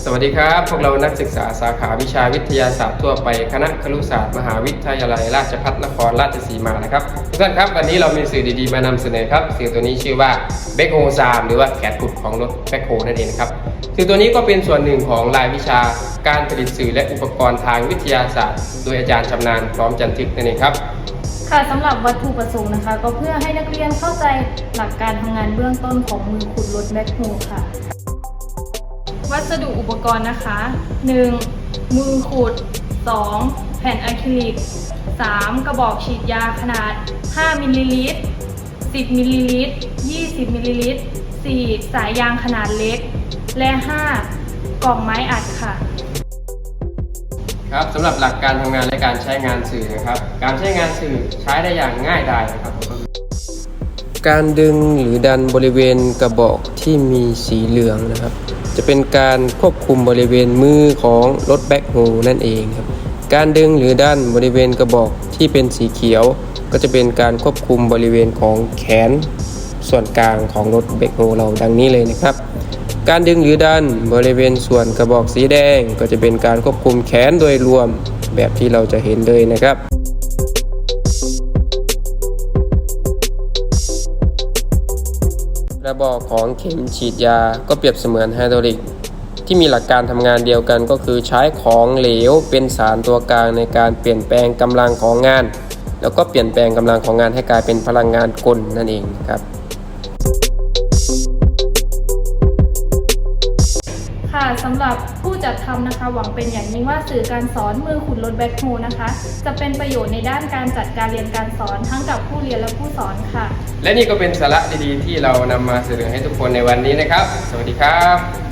สวัสดีครับพวกเรานักศึกษาสาขาวิชาวิทยาศาสตร์ทั่วไปคณะครุศาสตร์มหาวิทยาลัยราชภัฏนครราชสีมานะครับทุกท่านครับวันนี้เรามีสื่อดีๆมานำเสนอครับสื่อตัวนี้ชื่อว่าแบ็คโฮซามหรือว่าแขนกุดของรถแบ็คโฮนั่นเองครับสื่อตัวนี้ก็เป็นส่วนหนึ่งของรายวิชาการผลิตสื่อและอุปกรณ์ทางวิทยาศาสตร์โดยอาจารย์ชำนาญพร้อมจันทึกนั่นเองครับค่ะสำหรับวัตถุประสงค์นะคะก็เพื่อให้นักเรียนเข้าใจหลักการทำงานเบื้องต้นของมือขุดรถแบ็คโฮค่ะวัสดุอุปกรณ์นะคะ 1. มือขุด 2. แผ่นอะคริลิก 3. กระบอกฉีดยาขนาด 5 มิลลิลิตร 10 มิลลิลิตร 20 มิลลิลิตร 4. สายยางขนาดเล็ก และ 5. กล่องไม้อัดค่ะครับสำหรับหลักการทำงานและการใช้งานสื่อนะครับการใช้งานสื่อใช้ได้อย่างง่ายดายนะครับการดึงหรือดันบริเวณกระบอกที่มีสีเหลืองนะครับจะเป็นการควบคุมบริเวณมือของรถแบ็คโฮนั่นเองครับการดึงหรือดันบริเวณกระบอกที่เป็นสีเขียวก็จะเป็นการควบคุมบริเวณของแขนส่วนกลางของรถแบ็คโฮเราดังนี้เลยนะครับการดึงหรือดันบริเวณส่วนกระบอกสีแดงก็จะเป็นการควบคุมแขนโดยรวมแบบที่เราจะเห็นเลยนะครับกระบอกของเข็มฉีดยาก็เปรียบเสมือนไฮดรอลิกที่มีหลักการทำงานเดียวกันก็คือใช้ของเหลวเป็นสารตัวกลางในการเปลี่ยนแปลงกำลังของงานแล้วก็เปลี่ยนแปลงกำลังของงานให้กลายเป็นพลังงานกลนั่นเองครับค่ะสำหรับผู้จัดทำนะคะหวังเป็นอย่างยิ่งว่าสื่อการสอนมือขุดรถแบ็คโฮนะคะจะเป็นประโยชน์ในด้านการจัดการเรียนการสอนทั้งกับผู้เรียนและผู้สอนค่ะและนี่ก็เป็นสาระดีๆที่เรานำมาเสนอให้ทุกคนในวันนี้นะครับสวัสดีครับ